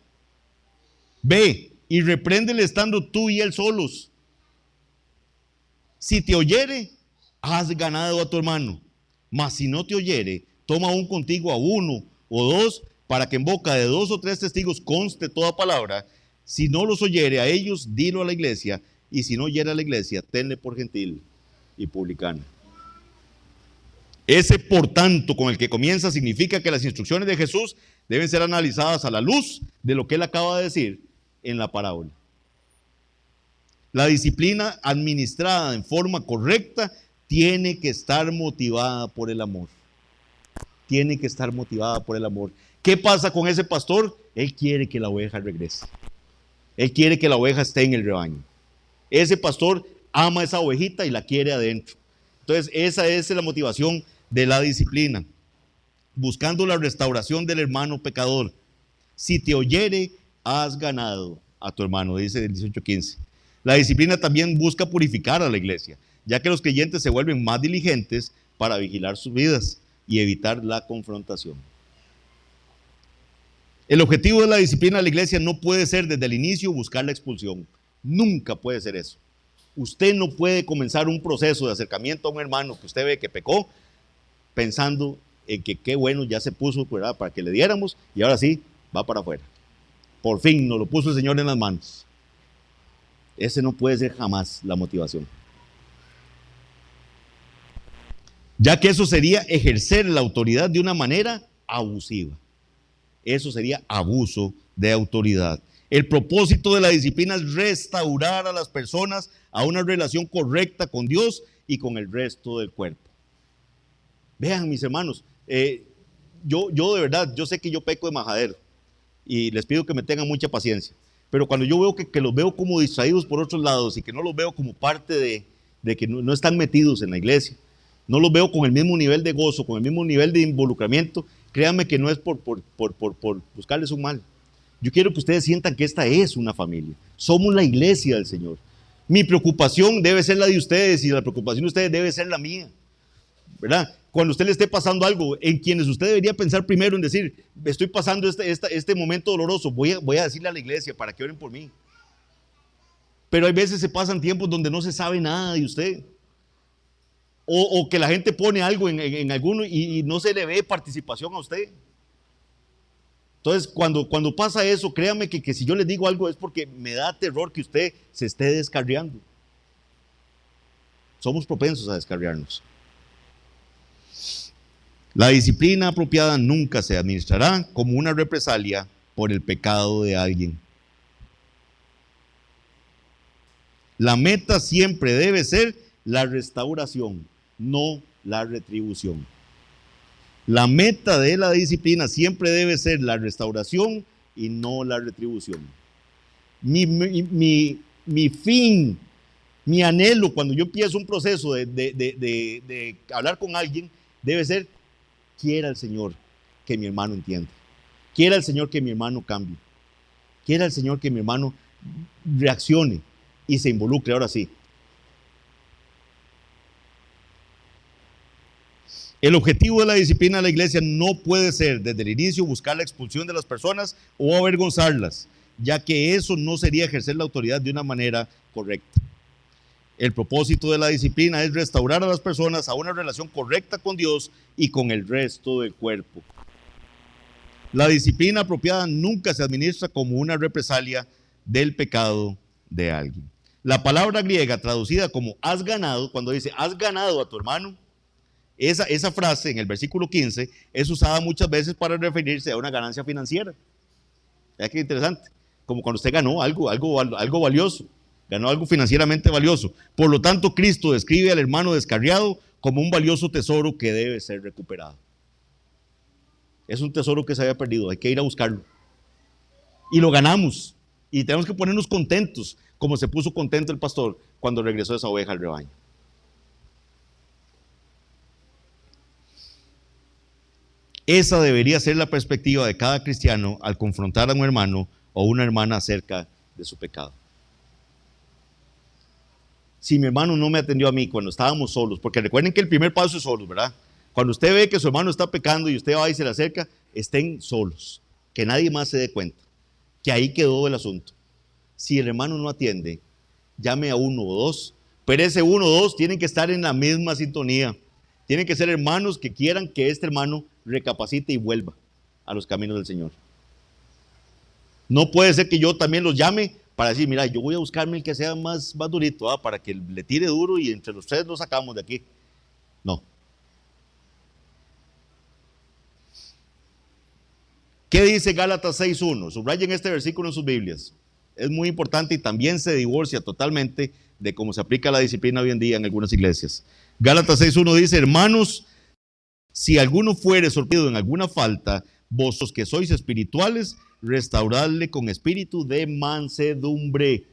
A: ve y repréndele estando tú y él solos. Si te oyere, has ganado a tu hermano. Mas si no te oyere, toma aún contigo a 1 o 2, para que en boca de 2 o 3 testigos conste toda palabra. Si no los oyere a ellos, dilo a la iglesia, y si no oyere a la iglesia, tenle por gentil y publicano. Ese por tanto con el que comienza significa que las instrucciones de Jesús deben ser analizadas a la luz de lo que él acaba de decir en la parábola. La disciplina administrada en forma correcta tiene que estar motivada por el amor. Tiene que estar motivada por el amor. ¿Qué pasa con ese pastor? Él quiere que la oveja regrese. Él quiere que la oveja esté en el rebaño. Ese pastor ama a esa ovejita y la quiere adentro. Entonces, esa es la motivación de la disciplina. Buscando la restauración del hermano pecador. Si te oyere, has ganado a tu hermano, dice el 18:15. La disciplina también busca purificar a la iglesia, ya que los creyentes se vuelven más diligentes para vigilar sus vidas y evitar la confrontación. El objetivo de la disciplina de la iglesia no puede ser desde el inicio buscar la expulsión. Nunca puede ser eso. Usted no puede comenzar un proceso de acercamiento a un hermano que usted ve que pecó, pensando en que qué bueno ya se puso, ¿verdad?, para que le diéramos y ahora sí va para afuera. Por fin nos lo puso el Señor en las manos. Ese no puede ser jamás la motivación. Ya que eso sería ejercer la autoridad de una manera abusiva. Eso sería abuso de autoridad. El propósito de la disciplina es restaurar a las personas a una relación correcta con Dios y con el resto del cuerpo. Vean, mis hermanos, yo de verdad, yo sé que yo peco de majadero y les pido que me tengan mucha paciencia, pero cuando yo veo que los veo como distraídos por otros lados y que no los veo como parte de que no están metidos en la iglesia, no los veo con el mismo nivel de gozo, con el mismo nivel de involucramiento, créanme que no es por buscarles un mal. Yo quiero que ustedes sientan que esta es una familia. Somos la iglesia del Señor. Mi preocupación debe ser la de ustedes y la preocupación de ustedes debe ser la mía, ¿verdad? Cuando usted le esté pasando algo en quienes usted debería pensar primero en decir, estoy pasando este momento doloroso, voy a decirle a la iglesia para que oren por mí. Pero hay veces se pasan tiempos donde no se sabe nada de usted. O que la gente pone algo en alguno y no se le ve participación a usted. Entonces, cuando pasa eso, créame que si yo les digo algo es porque me da terror que usted se esté descarriando. Somos propensos a descarriarnos. La disciplina apropiada nunca se administrará como una represalia por el pecado de alguien. La meta siempre debe ser la restauración, no la retribución. La meta de la disciplina siempre debe ser la restauración y no la retribución. Mi fin, mi anhelo cuando yo empiezo un proceso de hablar con alguien debe ser: quiera el Señor que mi hermano entienda, quiera el Señor que mi hermano cambie, quiera el Señor que mi hermano reaccione y se involucre. Ahora sí, el objetivo de la disciplina de la iglesia no puede ser desde el inicio buscar la expulsión de las personas o avergonzarlas, ya que eso no sería ejercer la autoridad de una manera correcta. El propósito de la disciplina es restaurar a las personas a una relación correcta con Dios y con el resto del cuerpo. La disciplina apropiada nunca se administra como una represalia del pecado de alguien. La palabra griega traducida como has ganado, cuando dice has ganado a tu hermano, esa frase en el versículo 15 es usada muchas veces para referirse a una ganancia financiera. ¿Vean qué interesante? Como cuando usted ganó algo valioso, ganó algo financieramente valioso. Por lo tanto, Cristo describe al hermano descarriado como un valioso tesoro que debe ser recuperado. Es un tesoro que se había perdido, hay que ir a buscarlo. Y lo ganamos. Y tenemos que ponernos contentos, como se puso contento el pastor cuando regresó esa oveja al rebaño. Esa debería ser la perspectiva de cada cristiano al confrontar a un hermano o una hermana acerca de su pecado. Si mi hermano no me atendió a mí cuando estábamos solos, porque recuerden que el primer paso es solos, ¿verdad? Cuando usted ve que su hermano está pecando y usted va y se le acerca, estén solos, que nadie más se dé cuenta, que ahí quedó el asunto. Si el hermano no atiende, llame a uno o dos, pero ese uno o dos tienen que estar en la misma sintonía. Tienen que ser hermanos que quieran que este hermano recapacite y vuelva a los caminos del Señor. No puede ser que yo también los llame para decir, mira, yo voy a buscarme el que sea más durito, para que le tire duro y entre los tres lo sacamos de aquí. No. ¿Qué dice Gálatas 6:1? Subrayen este versículo en sus Biblias. Es muy importante y también se divorcia totalmente de cómo se aplica la disciplina hoy en día en algunas iglesias. Gálatas 6:1 dice, hermanos, si alguno fuere sorprendido en alguna falta, vosotros que sois espirituales, restauradle con espíritu de mansedumbre.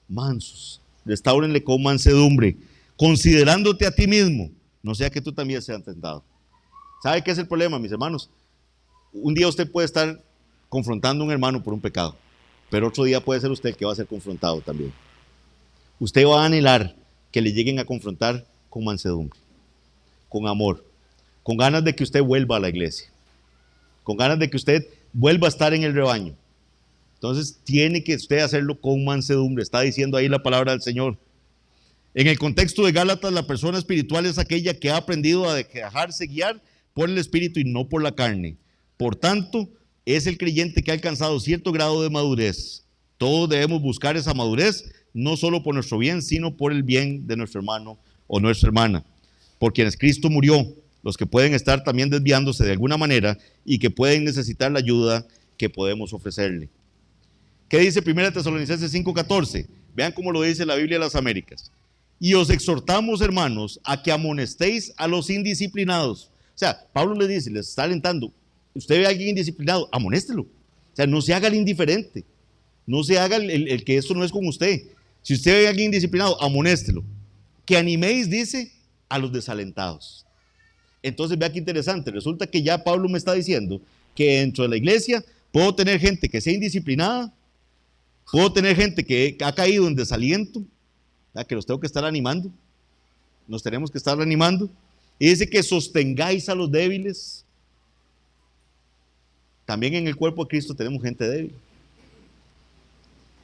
A: Mansos, restáurenle con mansedumbre, considerándote a ti mismo, no sea que tú también seas tentado. ¿Sabe qué es el problema, mis hermanos? Un día usted puede estar confrontando a un hermano por un pecado, pero otro día puede ser usted el que va a ser confrontado también. Usted va a anhelar que le lleguen a confrontar con mansedumbre, con amor, con ganas de que usted vuelva a la iglesia, con ganas de que usted vuelva a estar en el rebaño. Entonces tiene que usted hacerlo con mansedumbre, está diciendo ahí la palabra del Señor. En el contexto de Gálatas, la persona espiritual es aquella que ha aprendido a dejarse guiar por el Espíritu y no por la carne. Por tanto, es el creyente que ha alcanzado cierto grado de madurez. Todos debemos buscar esa madurez, no solo por nuestro bien, sino por el bien de nuestro hermano o nuestra hermana, por quienes Cristo murió, los que pueden estar también desviándose de alguna manera y que pueden necesitar la ayuda que podemos ofrecerle. ¿Qué dice 1 Tesalonicenses 5:14? Vean cómo lo dice la Biblia de las Américas. Y os exhortamos, hermanos, a que amonestéis a los indisciplinados. O sea, Pablo les dice, les está alentando, usted ve a alguien indisciplinado, amonéstelo. O sea, no se haga el indiferente, no se haga el que esto no es con usted. Si usted ve a alguien indisciplinado, amonéstelo. Que animéis, dice, a los desalentados. Entonces vea qué interesante, resulta que ya Pablo me está diciendo que dentro de la iglesia puedo tener gente que sea indisciplinada, puedo tener gente que ha caído en desaliento, que los tengo que estar animando, nos tenemos que estar animando, y dice que sostengáis a los débiles. También en el cuerpo de Cristo tenemos gente débil.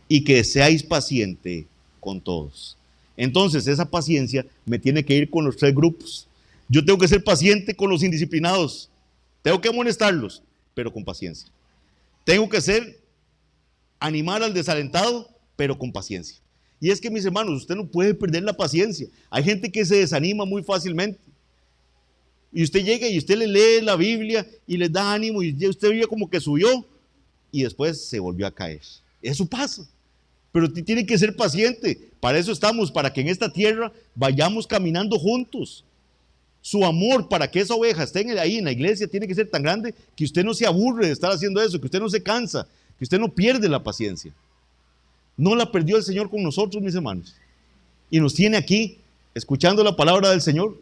A: Y que seáis paciente con todos. Entonces esa paciencia me tiene que ir con los tres grupos. Yo tengo que ser paciente con los indisciplinados. Tengo que amonestarlos, pero con paciencia. Tengo que animar al desalentado, pero con paciencia. Y es que, mis hermanos, usted no puede perder la paciencia. Hay gente que se desanima muy fácilmente. Y usted llega y usted le lee la Biblia y les da ánimo y usted veía como que subió y después se volvió a caer. Eso pasa. Pero tiene que ser paciente. Para eso estamos, para que en esta tierra vayamos caminando juntos. Su amor para que esa oveja esté ahí en la iglesia tiene que ser tan grande que usted no se aburre de estar haciendo eso, que usted no se cansa, que usted no pierde la paciencia. No la perdió el Señor con nosotros, mis hermanos. Y nos tiene aquí, escuchando la palabra del Señor.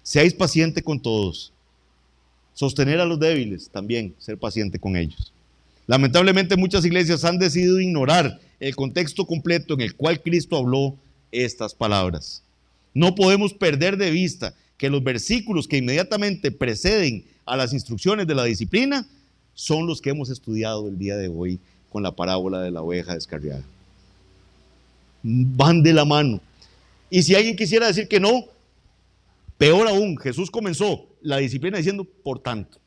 A: Seáis paciente con todos. Sostener a los débiles, también ser paciente con ellos. Lamentablemente muchas iglesias han decidido ignorar el contexto completo en el cual Cristo habló estas palabras. No podemos perder de vista que los versículos que inmediatamente preceden a las instrucciones de la disciplina son los que hemos estudiado el día de hoy con la parábola de la oveja descarriada. Van de la mano. Y si alguien quisiera decir que no, peor aún, Jesús comenzó la disciplina diciendo, por tanto,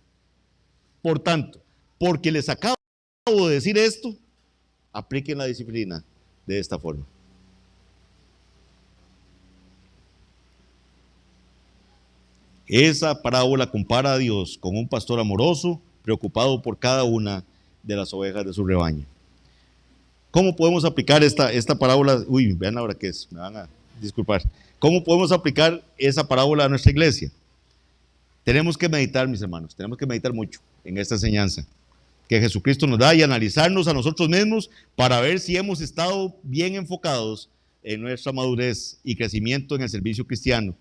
A: porque les acabo de decir esto, apliquen la disciplina de esta forma. Esa parábola compara a Dios con un pastor amoroso, preocupado por cada una de las ovejas de su rebaño. ¿Cómo podemos aplicar esta parábola? Uy, vean ahora qué es, me van a disculpar. ¿Cómo podemos aplicar esa parábola a nuestra iglesia? Tenemos que meditar, mis hermanos, tenemos que meditar mucho en esta enseñanza que Jesucristo nos da y analizarnos a nosotros mismos para ver si hemos estado bien enfocados en nuestra madurez y crecimiento en el servicio cristiano,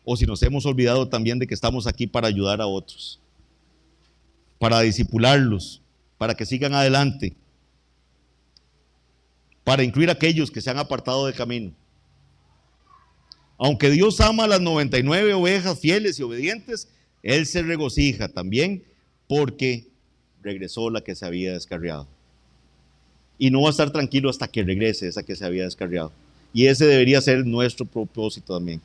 A: o si nos hemos olvidado también de que estamos aquí para ayudar a otros, para discipularlos, para que sigan adelante, para incluir a aquellos que se han apartado del camino. Aunque Dios ama a las 99 ovejas fieles y obedientes, Él se regocija también porque regresó la que se había descarriado. Y no va a estar tranquilo hasta que regrese esa que se había descarriado. Y ese debería ser nuestro propósito también.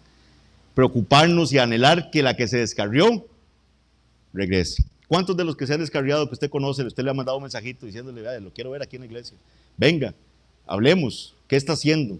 A: Preocuparnos y anhelar que la que se descarrió regrese. ¿Cuántos de los que se han descarriado que usted conoce, usted le ha mandado un mensajito diciéndole, lo quiero ver aquí en la iglesia? Venga, hablemos, ¿qué está haciendo?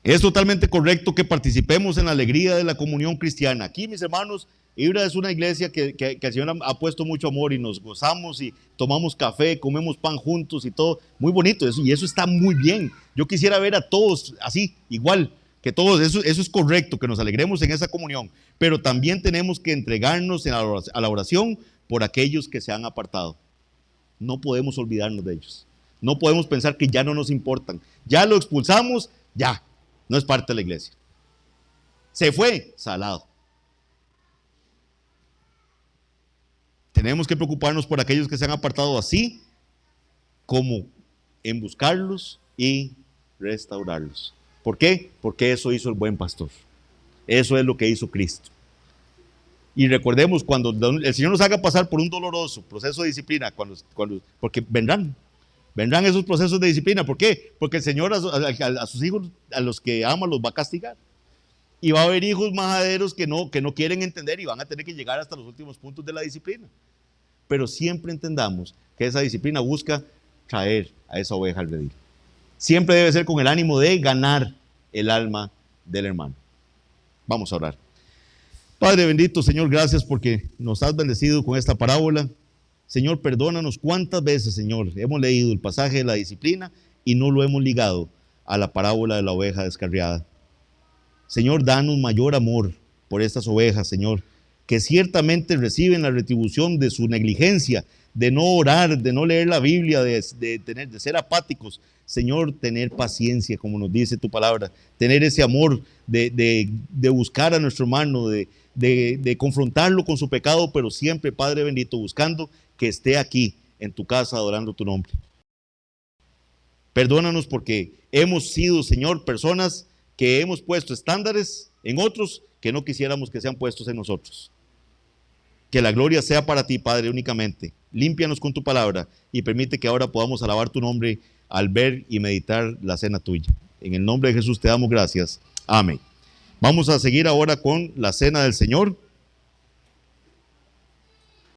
A: Es totalmente correcto que participemos en la alegría de la comunión cristiana. Aquí, mis hermanos, Ibra es una iglesia que el Señor ha puesto mucho amor y nos gozamos y tomamos café, comemos pan juntos y todo. Muy bonito eso, y eso está muy bien. Yo quisiera ver a todos así, igual, que todos, eso es correcto, que nos alegremos en esa comunión. Pero también tenemos que entregarnos a la oración por aquellos que se han apartado. No podemos olvidarnos de ellos. No podemos pensar que ya no nos importan. Ya lo expulsamos, ya. No es parte de la iglesia. Se fue, salado. Tenemos que preocuparnos por aquellos que se han apartado, así como en buscarlos y restaurarlos. ¿Por qué? Porque eso hizo el buen pastor. Eso es lo que hizo Cristo. Y recordemos, cuando el Señor nos haga pasar por un doloroso proceso de disciplina, porque vendrán esos procesos de disciplina. ¿Por qué? Porque el Señor a sus hijos, a los que ama, los va a castigar. Y va a haber hijos majaderos que no quieren entender y van a tener que llegar hasta los últimos puntos de la disciplina. Pero siempre entendamos que esa disciplina busca traer a esa oveja al redil. Siempre debe ser con el ánimo de ganar el alma del hermano. Vamos a orar. Padre bendito, Señor, gracias porque nos has bendecido con esta parábola. Señor, perdónanos cuántas veces, Señor, hemos leído el pasaje de la disciplina y no lo hemos ligado a la parábola de la oveja descarriada. Señor, danos mayor amor por estas ovejas, Señor, que ciertamente reciben la retribución de su negligencia, de no orar, de no leer la Biblia, de ser apáticos. Señor, tener paciencia, como nos dice tu palabra, tener ese amor de buscar a nuestro hermano, de confrontarlo con su pecado, pero siempre, Padre bendito, buscando que esté aquí en tu casa adorando tu nombre. Perdónanos porque hemos sido, Señor, personas que hemos puesto estándares en otros que no quisiéramos que sean puestos en nosotros. Que la gloria sea para ti, Padre, únicamente. Límpianos con tu palabra y permite que ahora podamos alabar tu nombre al ver y meditar la cena tuya. En el nombre de Jesús te damos gracias. Amén. Vamos a seguir ahora con la cena del Señor.